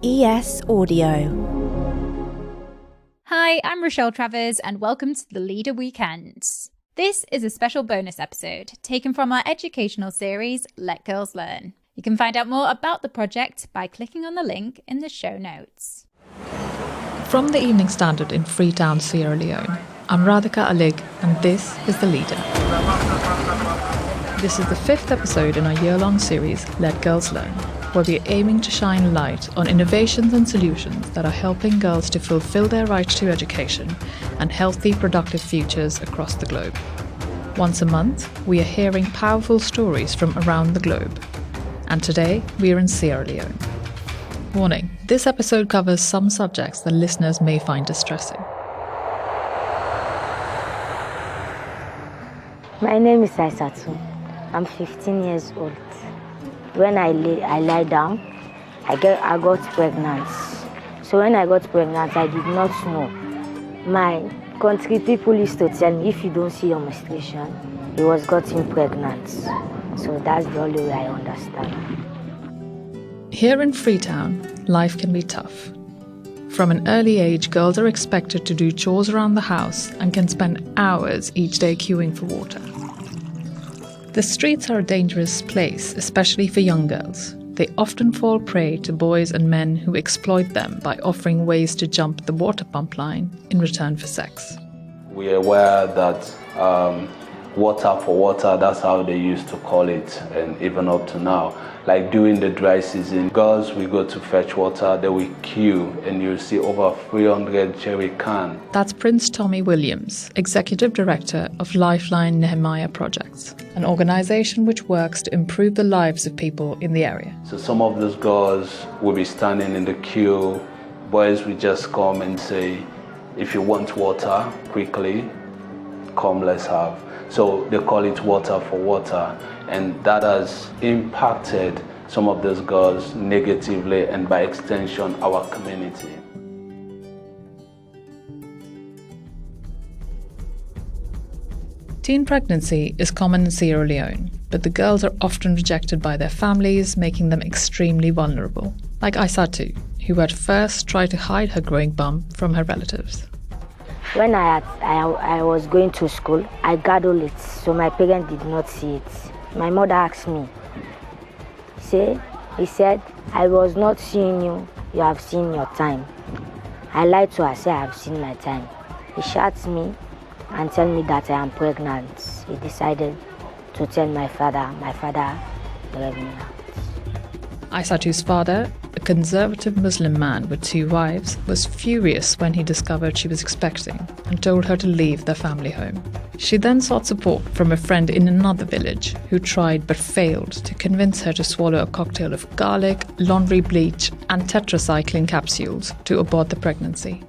ES Audio. Hi, I'm Rochelle Travers and welcome to the Leader Weekends. This is a special bonus episode taken from our educational series, Let Girls Learn. You can find out more about the project by clicking on the link in the show notes. From the Evening Standard in Freetown, Sierra Leone, I'm Radhika Aligh and this is The Leader. This is the 5th episode in our year-long series, Let Girls Learn, where we're aiming to shine light on innovations and solutions that are helping girls to fulfill their right to education and healthy, productive futures across the globe. Once a month, we are hearing powerful stories from around the globe. And today, we are in Sierra Leone. Warning, this episode covers some subjects that listeners may find distressing. My name is Aisatu. I'm 15 years old. When I lie down, I got pregnant. So when I got pregnant, I did not know. My country people used to tell me, if you don't see your menstruation, you was getting pregnant. So that's the only way I understand. Here in Freetown, life can be tough. From an early age, girls are expected to do chores around the house and can spend hours each day queuing for water. The streets are a dangerous place, especially for young girls. They often fall prey to boys and men who exploit them by offering ways to jump the water pump line in return for sex. We are aware that water for water, that's how they used to call it, and even up to now. Like during the dry season, girls will go to fetch water, they will queue, and you'll see over 300 jerry cans. That's Prince Tommy Williams, Executive Director of Lifeline Nehemiah Projects, an organisation which works to improve the lives of people in the area. So some of those girls will be standing in the queue, boys will just come and say, if you want water, quickly, come, let's have. So they call it water for water, and that has impacted some of those girls negatively and by extension our community. Teen pregnancy is common in Sierra Leone, but the girls are often rejected by their families, making them extremely vulnerable, like Aisatu, who at first tried to hide her growing bum from her relatives. When I was going to school, I gathered it, so my parents did not see it. My mother asked me, he said, I was not seeing you, you have seen your time. I lied to her, say I have seen my time. He shot me and tell me that I am pregnant. He decided to tell my father drove me out. Aisatu's father, a conservative Muslim man with 2 wives, was furious when he discovered she was expecting and told her to leave their family home. She then sought support from a friend in another village who tried but failed to convince her to swallow a cocktail of garlic, laundry bleach and tetracycline capsules to abort the pregnancy.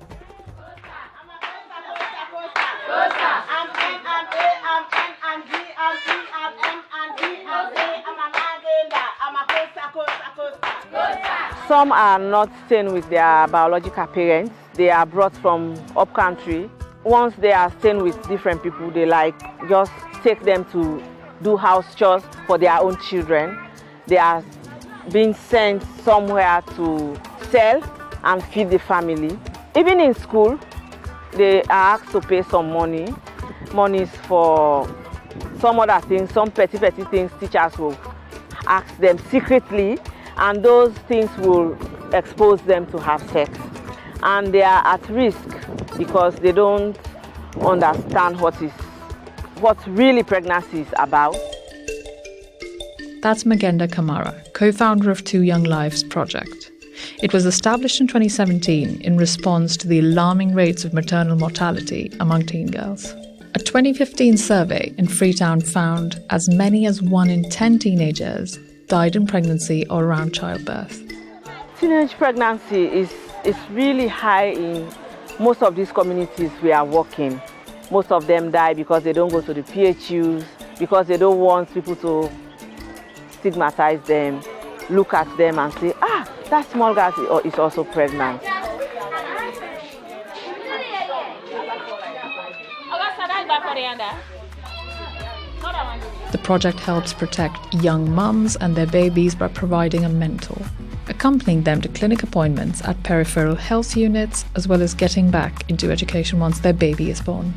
Some are not staying with their biological parents. They are brought from upcountry. Once they are staying with different people, they just take them to do house chores for their own children. They are being sent somewhere to sell and feed the family. Even in school, they are asked to pay some money. Money is for some other things, some petty things teachers will ask them secretly, and those things will expose them to have sex. And they are at risk because they don't understand what really pregnancy is about. That's Magenda Kamara, co-founder of 2 Young Lives project. It was established in 2017 in response to the alarming rates of maternal mortality among teen girls. A 2015 survey in Freetown found as many as 1 in 10 teenagers died in pregnancy or around childbirth. Teenage pregnancy is really high in most of these communities we are working. Most of them die because they don't go to the PHUs, because they don't want people to stigmatize them, look at them and say, that small girl is also pregnant. The project helps protect young mums and their babies by providing a mentor, accompanying them to clinic appointments at peripheral health units, as well as getting back into education once their baby is born.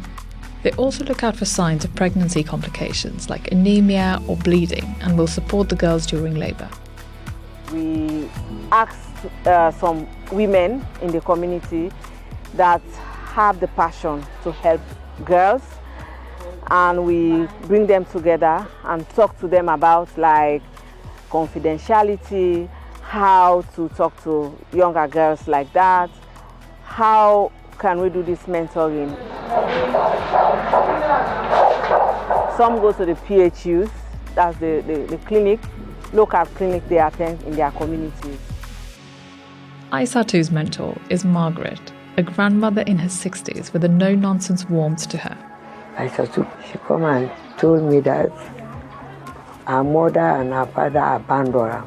They also look out for signs of pregnancy complications like anemia or bleeding and will support the girls during labour. We asked some women in the community that have the passion to help girls, and we bring them together and talk to them about like confidentiality, how to talk to younger girls like that, how can we do this mentoring. Some go to the PHUs, that's the clinic, local clinic they attend in their communities. Aisatu's mentor is Margaret, a grandmother in her 60s with a no-nonsense warmth to her. Aisatu, she come and told me that her mother and her father abandoned her.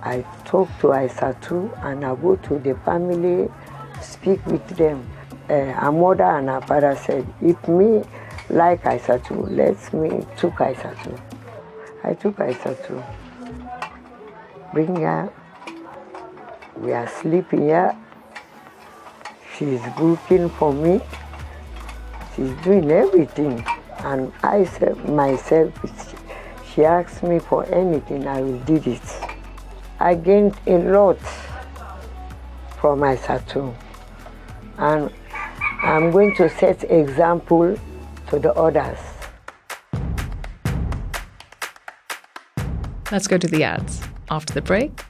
I talked to Aisatu and I go to the family, speak with them. Her mother and her father said, if me like Aisatu, let me took Aisatu. I took Aisatu, bring her, we are sleeping here. She's cooking for me. She's doing everything. And I said myself, she asks me for anything, I will do it. I gained a lot from Aisatu. And I'm going to set example to the others. Let's go to the ads. After the break,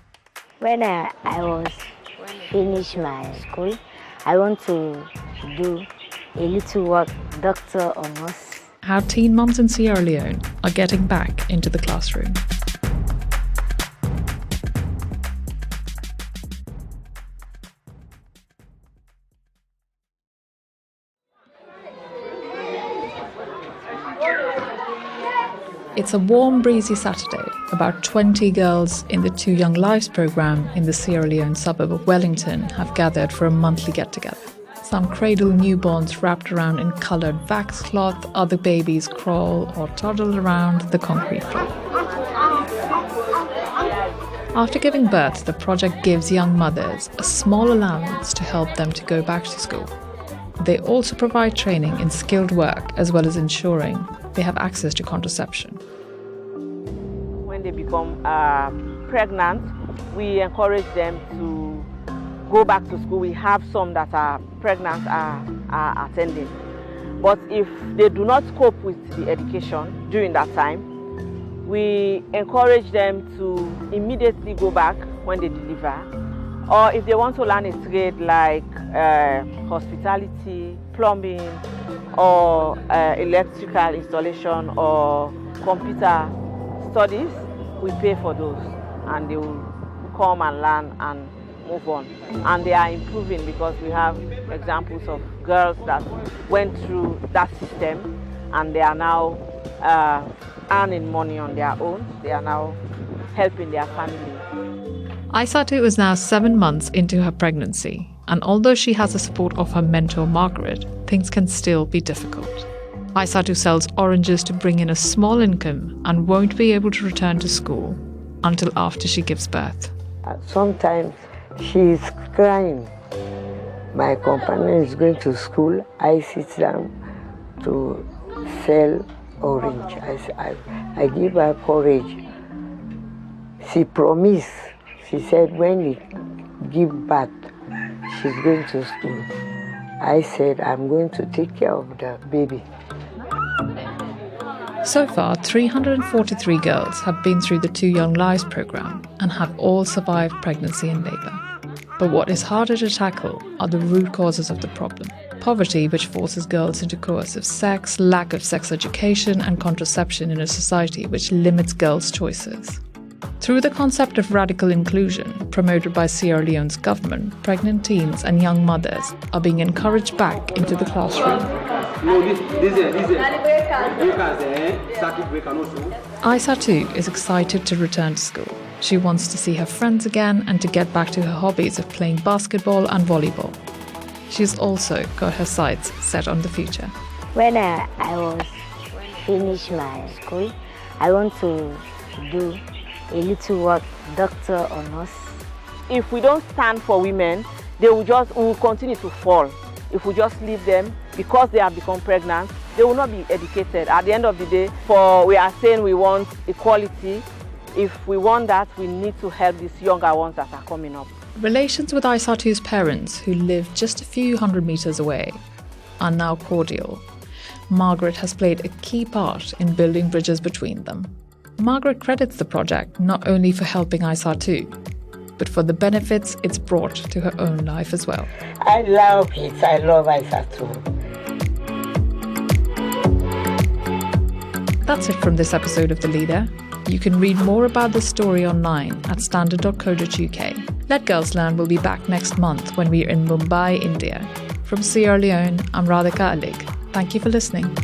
When I was finish my school, I want to do a little work, doctor or nurse. how teen mums in Sierra Leone are getting back into the classroom. It's a warm, breezy Saturday. About 20 girls in the Two Young Lives programme in the Sierra Leone suburb of Wellington have gathered for a monthly get-together. Some cradle newborns wrapped around in coloured wax cloth, other babies crawl or toddle around the concrete floor. After giving birth, the project gives young mothers a small allowance to help them to go back to school. They also provide training in skilled work as well as ensuring they have access to contraception. When they become pregnant, we encourage them to go back to school. We have some that are pregnant are attending. But if they do not cope with the education during that time, we encourage them to immediately go back when they deliver. Or if they want to learn a trade like hospitality, plumbing, or electrical installation or computer studies, we pay for those and they will come and learn and move on. And they are improving because we have examples of girls that went through that system and they are now earning money on their own. They are now helping their family. Aisatu is now 7 months into her pregnancy, and although she has the support of her mentor Margaret, things can still be difficult. Aisatu sells oranges to bring in a small income and won't be able to return to school until after she gives birth. Sometimes she is crying. My companion is going to school. I sit down to sell orange. I give her courage. She promised. She said when he give birth, she's going to school. I said I'm going to take care of the baby. So far, 343 girls have been through the Two Young Lives programme and have all survived pregnancy and labour. But what is harder to tackle are the root causes of the problem. Poverty, which forces girls into coercive sex, lack of sex education and contraception in a society which limits girls' choices. Through the concept of radical inclusion, promoted by Sierra Leone's government, pregnant teens and young mothers are being encouraged back into the classroom. Aisatu is excited to return to school. She wants to see her friends again and to get back to her hobbies of playing basketball and volleyball. She's also got her sights set on the future. When I was finish my school, I want to do a little work, doctor or nurse. If we don't stand for women, we will continue to fall. If we just leave them because they have become pregnant, they will not be educated. At the end of the day, we are saying we want equality. If we want that, we need to help these younger ones that are coming up. Relations with Aisatu's parents, who live just a few hundred meters away, are now cordial. Margaret has played a key part in building bridges between them. Margaret credits the project not only for helping Aisatu, but for the benefits it's brought to her own life as well. I love it. I love Aisatu. That's it from this episode of The Leader. You can read more about this story online at standard.co.uk. Let Girls Learn will be back next month when we're in Mumbai, India. From Sierra Leone, I'm Radhika Aligh. Thank you for listening.